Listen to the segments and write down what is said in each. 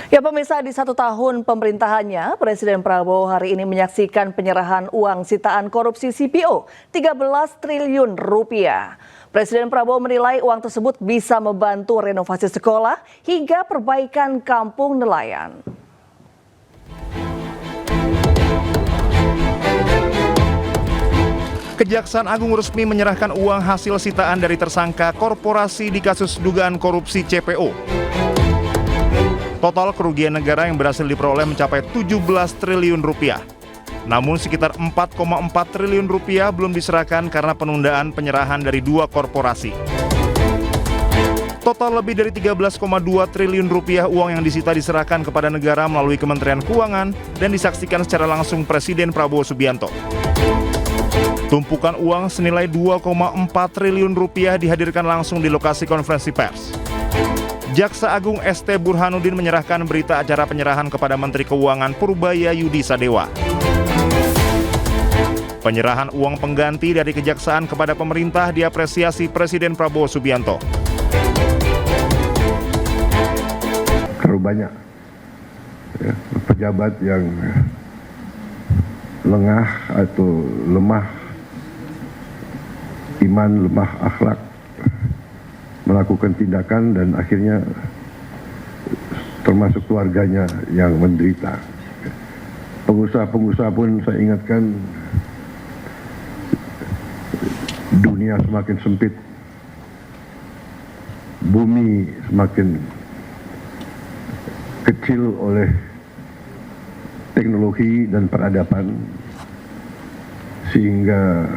Ya pemirsa, di 1 tahun pemerintahannya, Presiden Prabowo hari ini menyaksikan penyerahan uang sitaan korupsi CPO 13 triliun rupiah. Presiden Prabowo menilai uang tersebut bisa membantu renovasi sekolah hingga perbaikan kampung nelayan. Kejaksaan Agung resmi menyerahkan uang hasil sitaan dari tersangka korporasi di kasus dugaan korupsi CPO. Total kerugian negara yang berhasil diperoleh mencapai 17 triliun rupiah. Namun sekitar 4,4 triliun rupiah belum diserahkan karena penundaan penyerahan dari 2 korporasi. Total lebih dari 13,2 triliun rupiah uang yang disita diserahkan kepada negara melalui Kementerian Keuangan dan disaksikan secara langsung Presiden Prabowo Subianto. Tumpukan uang senilai 2,4 triliun rupiah dihadirkan langsung di lokasi konferensi pers. Jaksa Agung ST Burhanuddin menyerahkan berita acara penyerahan kepada Menteri Keuangan Purbaya Yudi Sadewa. Penyerahan uang pengganti dari Kejaksaan kepada pemerintah diapresiasi Presiden Prabowo Subianto. Terlalu banyak pejabat yang lengah atau lemah iman, lemah akhlak, melakukan tindakan dan akhirnya termasuk keluarganya yang menderita. Pengusaha-pengusaha pun saya ingatkan, dunia semakin sempit, bumi semakin kecil oleh teknologi dan peradaban, sehingga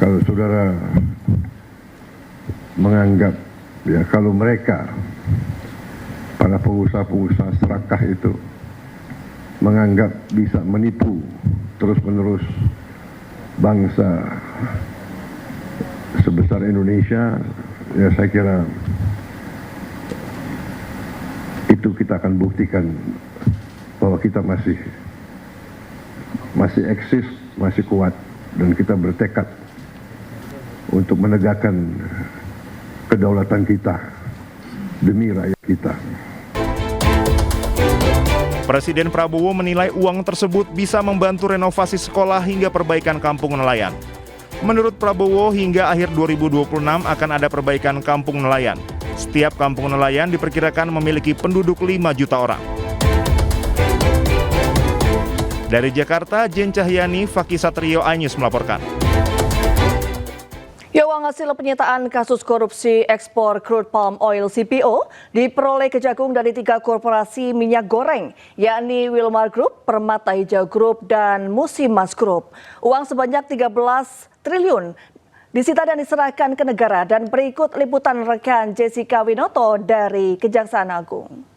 kalau saudara menganggap kalau mereka para pengusaha-pengusaha serakah itu menganggap bisa menipu terus-menerus bangsa sebesar Indonesia, ya saya kira itu kita akan buktikan bahwa kita masih eksis, masih kuat, dan kita bertekad untuk menegakkan kedaulatan kita demi rakyat kita. Presiden Prabowo menilai uang tersebut bisa membantu renovasi sekolah hingga perbaikan kampung nelayan. Menurut Prabowo, hingga akhir 2026 akan ada perbaikan kampung nelayan. Setiap kampung nelayan diperkirakan memiliki penduduk 5 juta orang. Dari Jakarta, Jen Cahyani, Fakih Satrio, iNews melaporkan. Ya, uang hasil penyitaan kasus korupsi ekspor crude palm oil CPO diperoleh Kejagung dari 3 korporasi minyak goreng, yakni Wilmar Group, Permata Hijau Group, dan Musimas Group. Uang sebanyak 13 triliun disita dan diserahkan ke negara, dan berikut liputan rekan Jessica Winoto dari Kejaksaan Agung.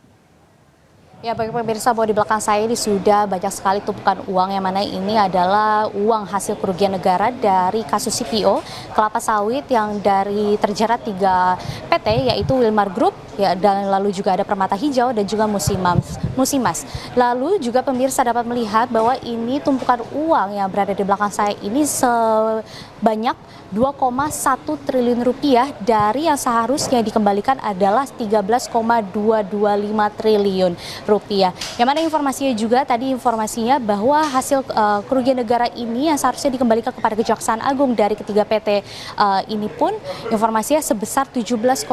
Ya, bagi pemirsa, bahwa di belakang saya ini sudah banyak sekali tumpukan uang, yang mana ini adalah uang hasil kerugian negara dari kasus CPO kelapa sawit yang dari terjerat 3 PT, yaitu Wilmar Group, ya, dan lalu juga ada Permata Hijau dan juga Musimas. Lalu juga pemirsa dapat melihat bahwa ini tumpukan uang yang berada di belakang saya ini sebanyak 2,1 triliun rupiah dari yang seharusnya dikembalikan adalah 13,225 triliun rupiah. Yang mana informasinya juga tadi informasinya bahwa hasil kerugian negara ini yang seharusnya dikembalikan kepada Kejaksaan Agung dari ketiga PT ini pun informasinya sebesar 17,7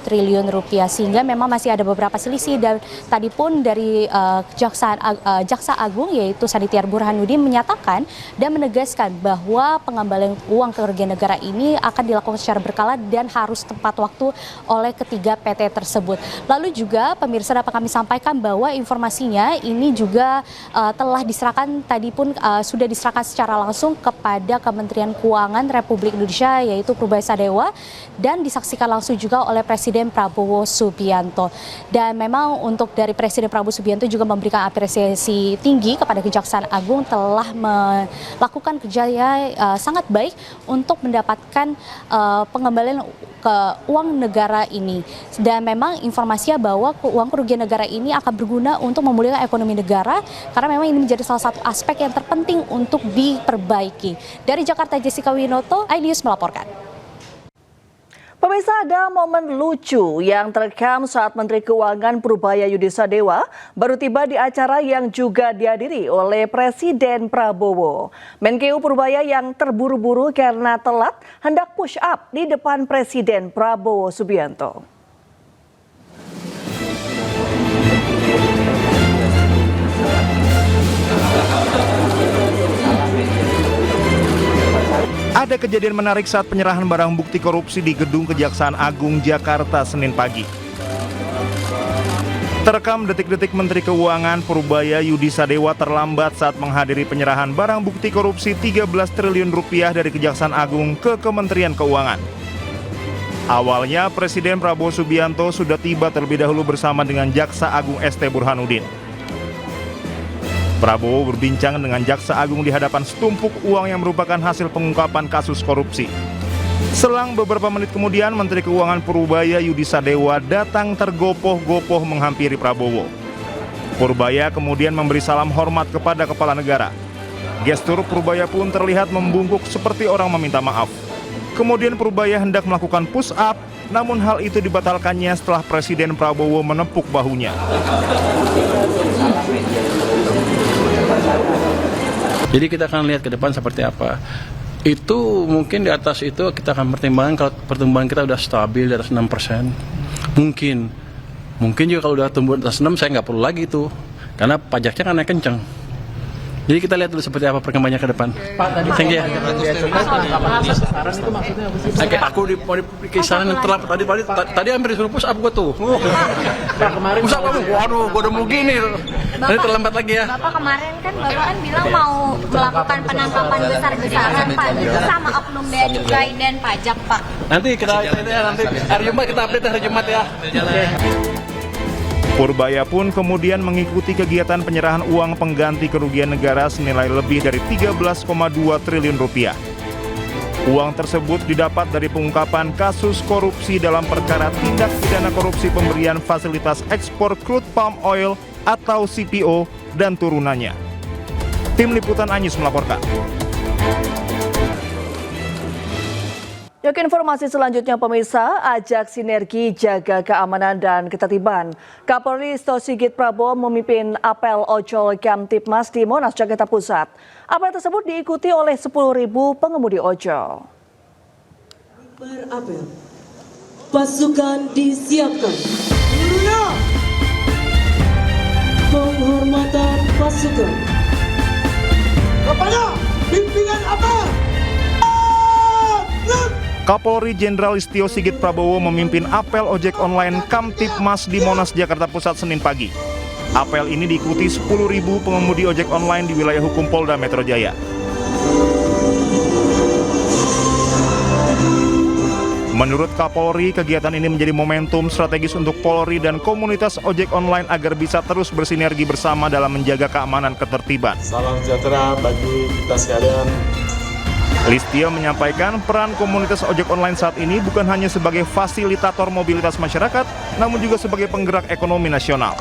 triliun rupiah, sehingga memang masih ada beberapa selisih. Dan tadi pun dari Jaksa Agung, yaitu Sanitiar Burhanuddin, menyatakan dan menegaskan bahwa pengembalian uang kerugian negara ini akan dilakukan secara berkala dan harus tepat waktu oleh ketiga PT tersebut. Lalu juga pemirsa dapat kami sampaikan bahwa informasinya ini juga telah diserahkan, tadi pun sudah diserahkan secara langsung kepada Kementerian Keuangan Republik Indonesia, yaitu Purbaya Sadewa, dan disaksikan langsung juga oleh Presiden Prabowo Subianto. Dan memang untuk dari Presiden Prabowo Subianto juga memberikan apresiasi tinggi kepada Kejaksaan Agung telah melakukan kerja sangat baik untuk mendapatkan pengembalian ke uang negara ini. Dan memang informasinya bahwa uang kerugian negara ini akan berguna untuk memulihkan ekonomi negara, karena memang ini menjadi salah satu aspek yang terpenting untuk diperbaiki. Dari Jakarta, Jessica Winoto, iNews melaporkan. Pemirsa, ada momen lucu yang terekam saat Menteri Keuangan Purubaya Yudisadewa baru tiba di acara yang juga dihadiri oleh Presiden Prabowo. Menkeu Purubaya yang terburu-buru karena telat hendak push up di depan Presiden Prabowo Subianto. Ada kejadian menarik saat penyerahan barang bukti korupsi di Gedung Kejaksaan Agung Jakarta Senin pagi. Terekam detik-detik Menteri Keuangan Purubaya Yudisadewa terlambat saat menghadiri penyerahan barang bukti korupsi 13 triliun rupiah dari Kejaksaan Agung ke Kementerian Keuangan. Awalnya Presiden Prabowo Subianto sudah tiba terlebih dahulu bersama dengan Jaksa Agung ST Burhanuddin. Prabowo berbincang dengan Jaksa Agung di hadapan setumpuk uang yang merupakan hasil pengungkapan kasus korupsi. Selang beberapa menit kemudian, Menteri Keuangan Purubaya Yudisadewa datang tergopoh-gopoh menghampiri Prabowo. Purubaya kemudian memberi salam hormat kepada kepala negara. Gestur Purubaya pun terlihat membungkuk seperti orang meminta maaf. Kemudian Purubaya hendak melakukan push up, namun hal itu dibatalkannya setelah Presiden Prabowo menepuk bahunya. Jadi kita akan lihat ke depan seperti apa. Itu mungkin di atas itu kita akan pertimbangkan kalau pertumbuhan kita udah stabil di atas 6%. Mungkin juga kalau udah tumbuh di atas 6 saya nggak perlu lagi itu. Karena pajaknya kan naik kencang. Jadi kita lihat dulu seperti apa perkembangannya ke depan. Pak, tadi thank you. Aku di kisaran yang terlambat tadi hampir disuruh push up gua tuh. Kemarin push up kamu. Waduh, gua udah mau gini. Ini terlambat lagi ya. Bapak kemarin kan bilang mau melakukan penangkapan besar-besaran Pak sama oknum bea cukai dan pajak Pak. Nanti hari Jumat kita update hari Jumat ya. Purubaya pun kemudian mengikuti kegiatan penyerahan uang pengganti kerugian negara senilai lebih dari 13,2 triliun rupiah. Uang tersebut didapat dari pengungkapan kasus korupsi dalam perkara tindak pidana korupsi pemberian fasilitas ekspor crude palm oil atau CPO dan turunannya. Tim Liputan Anyus melaporkan. Yuk, informasi selanjutnya pemirsa, ajak sinergi jaga keamanan dan ketertiban. Kapolri Listio Sigit Prabowo memimpin apel ojol Kamtibmas di Monas, Jakarta Pusat. Apel tersebut diikuti oleh 10.000 pengemudi ojol. Berapel, pasukan disiapkan. Penghormatan pasukan. Kepada pimpinan apel. Kapolri Jenderal Listio Sigit Prabowo memimpin apel ojek online Kamtibmas di Monas, Jakarta Pusat Senin pagi. Apel ini diikuti 10.000 pengemudi ojek online di wilayah hukum Polda Metro Jaya. Menurut Kapolri, kegiatan ini menjadi momentum strategis untuk Polri dan komunitas ojek online agar bisa terus bersinergi bersama dalam menjaga keamanan ketertiban. Salam sejahtera bagi kita sekalian. Listio menyampaikan peran komunitas ojek online saat ini bukan hanya sebagai fasilitator mobilitas masyarakat, namun juga sebagai penggerak ekonomi nasional.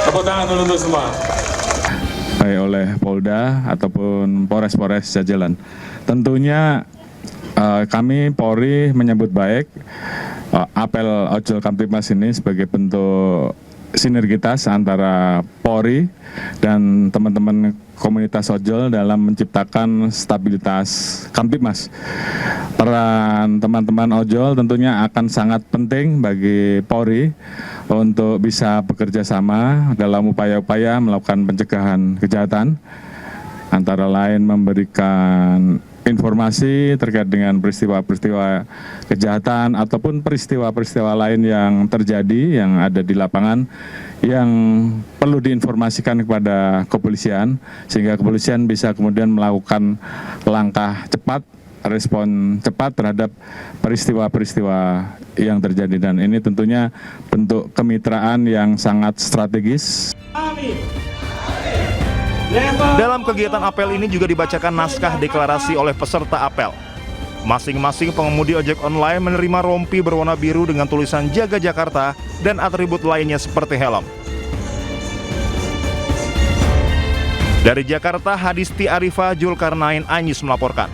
Tepuk tangan dulu untuk semua. Baik oleh Polda ataupun Polres jajalan. Tentunya kami Polri menyambut baik apel ojol Kamtibmas ini sebagai bentuk sinergitas antara Polri dan teman-teman komunitas ojol dalam menciptakan stabilitas Kamtibmas. Peran teman-teman ojol tentunya akan sangat penting bagi Polri untuk bisa bekerja sama dalam upaya-upaya melakukan pencegahan kejahatan, antara lain memberikan informasi terkait dengan peristiwa-peristiwa kejahatan ataupun peristiwa-peristiwa lain yang terjadi yang ada di lapangan yang perlu diinformasikan kepada kepolisian sehingga kepolisian bisa kemudian melakukan langkah cepat, respon cepat terhadap peristiwa-peristiwa yang terjadi, dan ini tentunya bentuk kemitraan yang sangat strategis. Dalam kegiatan apel ini juga dibacakan naskah deklarasi oleh peserta apel. Masing-masing pengemudi ojek online menerima rompi berwarna biru dengan tulisan Jaga Jakarta dan atribut lainnya seperti helm. Dari Jakarta, Hadisti Arifa Julkarnain Anyus melaporkan.